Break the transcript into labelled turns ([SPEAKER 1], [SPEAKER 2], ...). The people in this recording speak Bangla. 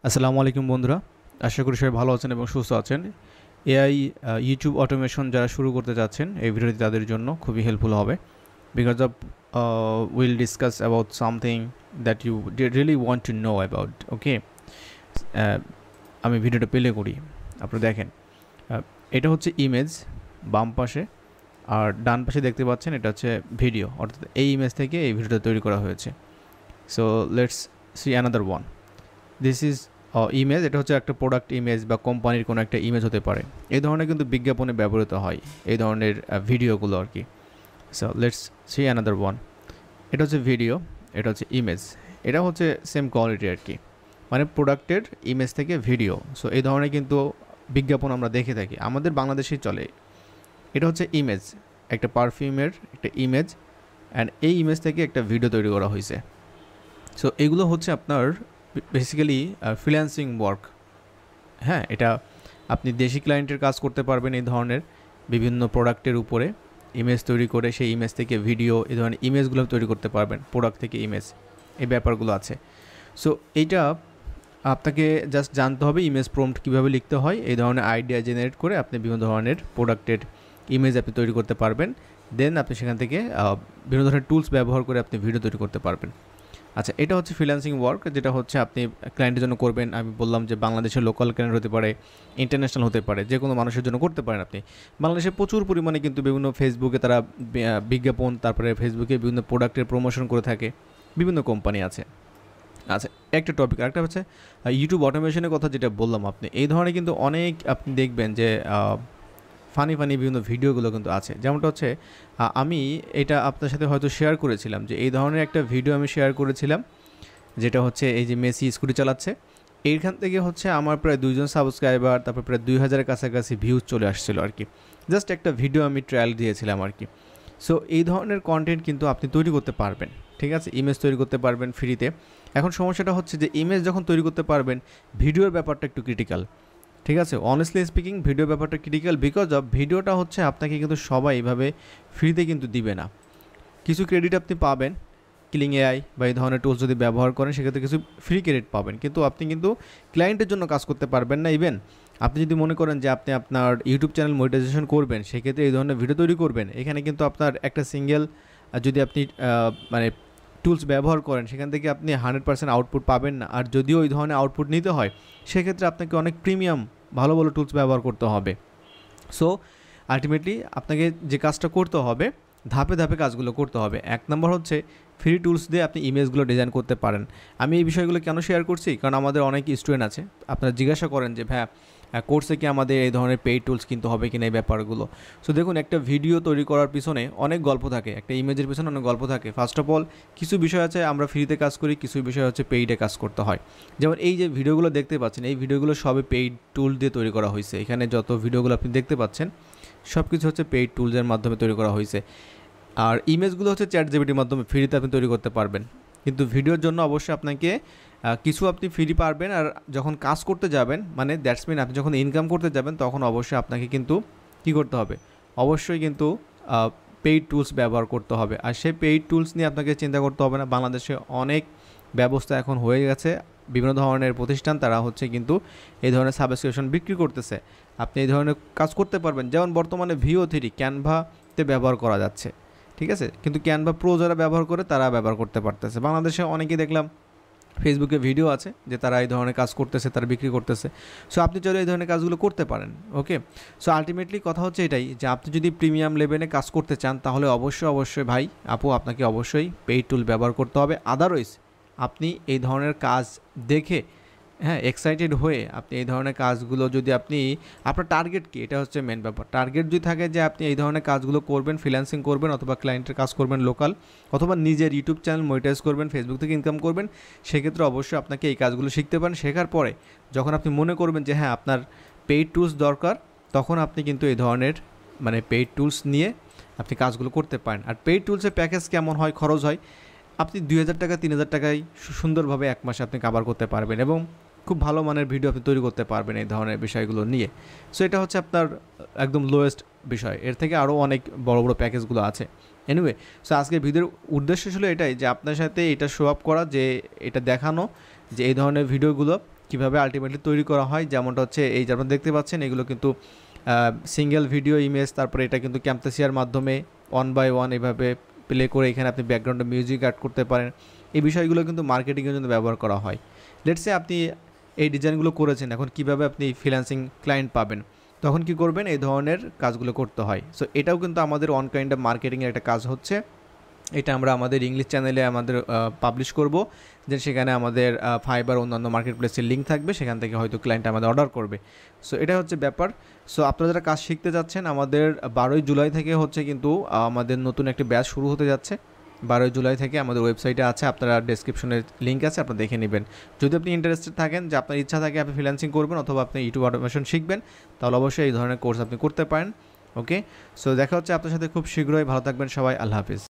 [SPEAKER 1] আসসালামু আলাইকুম বন্ধুরা, আশা করি সবাই ভালো আছেন এবং সুস্থ আছেন। এআই ইউটিউব অটোমেশন যারা শুরু করতে যাচ্ছেন এই ভিডিওটি তাদের জন্য খুবই হেল্পফুল হবে। Because of will discuss about something that you really want to know about. Okay, আমি ভিডিওটা প্লে করি, আপনি দেখেন। এটা হচ্ছে ইমেজ বাম পাশে, আর ডান পাশে দেখতে পাচ্ছেন এটা হচ্ছে ভিডিও, অর্থাৎ এই ইমেজ থেকে এই ভিডিওটা তৈরি করা হয়েছে। So let's see another one. This is image, এটা হচ্ছে একটা প্রোডাক্ট ইমেজ বা কোম্পানির কোনো একটা ইমেজ হতে পারে। এই ধরনের কিন্তু বিজ্ঞাপনে ব্যবহৃত হয় এই ধরনের ভিডিওগুলো আর কি। So let's see another one. এটা হচ্ছে ভিডিও, এটা হচ্ছে ইমেজ, এটা হচ্ছে সেম কোয়ালিটি আর কি, মানে প্রোডাক্টের ইমেজ থেকে ভিডিও। সো এই ধরনের কিন্তু বিজ্ঞাপন আমরা দেখে থাকি, আমাদের বাংলাদেশেই চলে। এটা হচ্ছে ইমেজ, একটা পারফিউমের একটা ইমেজ, অ্যান্ড এই ইমেজ থেকে একটা ভিডিও তৈরি করা হয়েছে। সো এগুলো হচ্ছে আপনার বেসিক্যালি ফ্রিল্যান্সিং ওয়ার্ক। হ্যাঁ, এটা আপনি দেশি ক্লায়েন্টের কাজ করতে পারবেন এই ধরনের বিভিন্ন প্রোডাক্টের উপরে ইমেজ তৈরি করে সেই ইমেজ থেকে ভিডিও, এই ধরনের ইমেজগুলো তৈরি করতে পারবেন। প্রোডাক্ট থেকে ইমেজ, এই ব্যাপারগুলো আছে। সো এইটা আপনাকে জাস্ট জানতে হবে ইমেজ প্রম্পট কীভাবে লিখতে হয়। এই ধরনের আইডিয়া জেনারেট করে আপনি বিভিন্ন ধরনের প্রোডাক্টের ইমেজ আপনি তৈরি করতে পারবেন। দেন আপনি সেখান থেকে বিভিন্ন ধরনের টুলস ব্যবহার করে আপনি ভিডিও তৈরি করতে পারবেন। আচ্ছা, এটা হচ্ছে ফ্রিল্যান্সিং ওয়ার্ক, যেটা হচ্ছে আপনি ক্লায়েন্টের জন্য করবেন। আমি বললাম যে বাংলাদেশের লোকাল ক্লায়েন্ট হতে পারে, ইন্টারন্যাশনাল হতে পারে, যে কোনো মানুষের জন্য করতে পারেন আপনি। বাংলাদেশে প্রচুর পরিমাণে কিন্তু বিভিন্ন ফেসবুকে তারা বিজ্ঞাপন, তারপরে ফেসবুকে বিভিন্ন প্রোডাক্টের প্রমোশন করে থাকে, বিভিন্ন কোম্পানি আছে। আচ্ছা, একটা টপিক, আরেকটা হচ্ছে ইউটিউব অটোমেশনের কথা যেটা বললাম। আপনি এই ধরনের কিন্তু অনেক আপনি দেখবেন যে ফানি বিভিন্ন ভিডিওগুলো কিন্তু আছে। যেমনটা হচ্ছে আমি এটা আপনার সাথে হয়তো শেয়ার করেছিলাম যে এই ধরনের একটা ভিডিও আমি শেয়ার করেছিলাম, যেটা হচ্ছে এই যে মেসি স্কুটি চালাচ্ছে। এইখান থেকে হচ্ছে আমার প্রায় 2 জন সাবস্ক্রাইবার, তারপর প্রায় 2000-এর কাছাকাছি ভিউজ চলে আসছিলো আর কি। জাস্ট একটা ভিডিও আমি ট্রায়াল দিয়েছিলাম আর কি। সো এই ধরনের কন্টেন্ট কিন্তু আপনি তৈরি করতে পারবেন, ঠিক আছে? ইমেজ তৈরি করতে পারবেন ফ্রিতে। এখন সমস্যাটা হচ্ছে যে ইমেজ যখন তৈরি করতে পারবেন, ভিডিওর ব্যাপারটা একটু ক্রিটিক্যাল, ঠিক আছে? অনেস্টলি স্পিকিং ভিডিও ব্যাপারটা ক্রিটিক্যাল, বিকজ অফ ভিডিওটা হচ্ছে আপনাকে কিন্তু সবাই এইভাবে ফ্রিতে কিন্তু দিবে না। কিছু ক্রেডিট আপনি পাবেন, কিলিং এআই বা এই ধরনের টুলস যদি ব্যবহার করেন সেক্ষেত্রে কিছু ফ্রি ক্রেডিট পাবেন, কিন্তু আপনি কিন্তু ক্লায়েন্টের জন্য কাজ করতে পারবেন না। ইভেন আপনি যদি মনে করেন যে আপনি আপনার ইউটিউব চ্যানেল মনিটাইজেশন করবেন, সেক্ষেত্রে এই ধরনের ভিডিও তৈরি করবেন, এখানে কিন্তু আপনার একটা সিঙ্গেল যদি আপনি মানে টুলস ব্যবহার করেন, সেখান থেকে আপনি 100% আউটপুট পাবেন না। আর যদিও ওই ধরনের আউটপুট নিতে হয়, সেক্ষেত্রে আপনাকে অনেক প্রিমিয়াম ভালো ভালো টুলস ব্যবহার করতে হবে। সো আলটিমেটলি আপনাকে যে কাজটা করতে হবে, ধাপে ধাপে কাজগুলো করতে হবে। 1 নম্বর হচ্ছে ফ্রি টুলস দিয়ে আপনি ইমেজগুলো ডিজাইন করতে পারেন। আমি এই বিষয়গুলো কেন শেয়ার করছি, কারণ আমাদের অনেক স্টুডেন্ট আছে, আপনারা জিজ্ঞাসা করেন যে ভাইয়া কোর্সে কি আমাদের এই ধরনের পেইড টুলস কিনতে হবে কিনা, এই ব্যাপারগুলো। সো দেখুন, একটা ভিডিও তৈরি করার পিছনে অনেক গল্প থাকে, একটা ইমেজের পিছনে অনেক গল্প থাকে। ফার্স্ট অফ অল কিছু বিষয় আছে আমরা ফ্রিতে কাজ করি, কিছু বিষয় হচ্ছে পেইডে কাজ করতে হয়। যেমন এই যে ভিডিওগুলো দেখতে পাচ্ছেন, এই ভিডিওগুলো সবে পেইড টুল দিয়ে তৈরি করা হয়েছে। এখানে যত ভিডিওগুলো আপনি দেখতে পাচ্ছেন সব কিছু হচ্ছে পেইড টুলসের মাধ্যমে তৈরি করা হয়েছে। আর ইমেজগুলো হচ্ছে চ্যাট জিপিটির মাধ্যমে ফ্রিতে আপনি তৈরি করতে পারবেন। কিন্তু ভিডিওর জন্য অবশ্যই আপনাকে কিছু আপনি ফ্রি পারবেন। আর যখন কাজ করতে যাবেন, মানে দ্যাটস মিন আপনি যখন ইনকাম করতে যাবেন, তখন অবশ্যই আপনাকে কিন্তু কী করতে হবে, অবশ্যই কিন্তু পেইড টুলস ব্যবহার করতে হবে। আর সেই পেইড টুলস নিয়ে আপনাকে চিন্তা করতে হবে না। বাংলাদেশে অনেক ব্যবস্থা এখন হয়ে গেছে, বিভিন্ন ধরনের প্রতিষ্ঠান তারা হচ্ছে কিন্তু এই ধরনের সাবস্ক্রিপশন বিক্রি করতেছে। আপনি এই ধরনের কাজ করতে পারবেন। যেমন বর্তমানে VO3 ক্যানভাতে ব্যবহার করা যাচ্ছে, ঠিক আছে? কিন্তু ক্যানভা প্রো যারা ব্যবহার করে তারা ব্যবহার করতে পারতেছে। বাংলাদেশে অনেকেই দেখলাম ফেসবুকে ভিডিও আছে যে তারা এই ধরনের কাজ করতেছে, তারা বিক্রি করতেছে। সো আপনি চাইলে এই ধরনের কাজগুলো করতে পারেন। ওকে, সো আলটিমেটলি কথা হচ্ছে এটাই যে আপনি যদি প্রিমিয়াম লেভেলে কাজ করতে চান, তাহলে অবশ্যই ভাই আপু আপনাকে অবশ্যই পেইড টুল ব্যবহার করতে হবে। আদারওয়াইজ আপনি এই ধরনের কাজ দেখে এক্সাইটেড হয়ে আপনি এই ধরনের কাজগুলো যদি আপনি, আপনার টার্গেট কি, এটা হচ্ছে মেন ব্যাপার। টার্গেট যদি থাকে যে আপনি এই ধরনের কাজগুলো করবেন, ফ্রিল্যান্সিং করবেন, অথবা ক্লায়েন্টের কাজ করবেন লোকাল, অথবা নিজের ইউটিউব চ্যানেল মনিটাইজ করবেন, ফেসবুক থেকে ইনকাম করবেন, সেক্ষেত্রে অবশ্যই আপনাকে এই কাজগুলো শিখতে পারেন। শেখার পরে যখন আপনি মনে করবেন যে হ্যাঁ আপনার পেইড টুলস দরকার, তখন আপনি কিন্তু এই ধরনের মানে পেইড টুলস নিয়ে আপনি কাজগুলো করতে পারেন। আর পেইড টুলসের প্যাকেজ কেমন হয়, খরচ হয়, আপনি 2000 টাকা 3000 টাকায় সুন্দরভাবে 1 মাসে আপনি কভার করতে পারবেন এবং খুব ভালো মানের ভিডিও আপনি তৈরি করতে পারবেন এই ধরনের বিষয়গুলো নিয়ে। সো এটা হচ্ছে আপনার একদম লোয়েস্ট বিষয়। এর থেকে আরও অনেক বড় বড় প্যাকেজগুলো আছে। এনিওয়ে, সো আজকের ভিডিওর উদ্দেশ্য ছিল এটাই যে আপনার সাথে এটা শো আপ করা, যে এটা দেখানো যে এই ধরনের ভিডিওগুলো কীভাবে আলটিমেটলি তৈরি করা হয়। যেমনটা হচ্ছে এই যে আপনারা দেখতে পাচ্ছেন, এগুলো কিন্তু সিঙ্গেল ভিডিও ইমেজ, তারপরে এটা কিন্তু ক্যামতাসিয়ার মাধ্যমে 1 বাই 1 এভাবে প্লে করে এখানে আপনি ব্যাকগ্রাউন্ডে মিউজিক অ্যাড করতে পারেন। এই বিষয়গুলো কিন্তু মার্কেটিংয়ের জন্য ব্যবহার করা হয়। লেটস সে আপনি এই ডিজাইনগুলো করেছেন, এখন কিভাবে আপনি ফ্রিল্যান্সিং ক্লায়েন্ট পাবেন, তখন কি করবেন, এই ধরনের কাজগুলো করতে হয়। সো এটাও কিন্তু আমাদের ওয়ান কাইন্ড অফ মার্কেটিংয়ের একটা কাজ হচ্ছে। এটা আমরা আমাদের ইংলিশ চ্যানেলে আমাদের পাবলিশ করব, যে সেখানে আমাদের ফাইবার অন্যান্য মার্কেট প্লেসের লিঙ্ক থাকবে, সেখান থেকে হয়তো ক্লায়েন্ট আমাদের অর্ডার করবে। সো এটা হচ্ছে ব্যাপার। সো আপনারা যারা কাজ শিখতে যাচ্ছেন, আমাদের 12ই জুলাই থেকে হচ্ছে কিন্তু আমাদের নতুন একটি ব্যাচ শুরু হতে যাচ্ছে। 12ই জুলাই থেকে আমাদের ওয়েবসাইটে আছে, আপনারা ডেসক্রিপশনে লিঙ্ক আছে, আপনারা দেখে নেবেন। যদি আপনি ইন্টারেস্টেড থাকেন, যে আপনার ইচ্ছা থাকে আপনি ফ্রিল্যান্সিং করবেন অথবা আপনি ইউটিউব অটোমেশন শিখবেন, তাহলে অবশ্যই এই ধরনের কোর্স আপনি করতে পারেন। ওকে, সো দেখা হচ্ছে আপনার সাথে খুব শীঘ্রই। ভালো থাকবেন সবাই, আল্লাহ হাফিজ।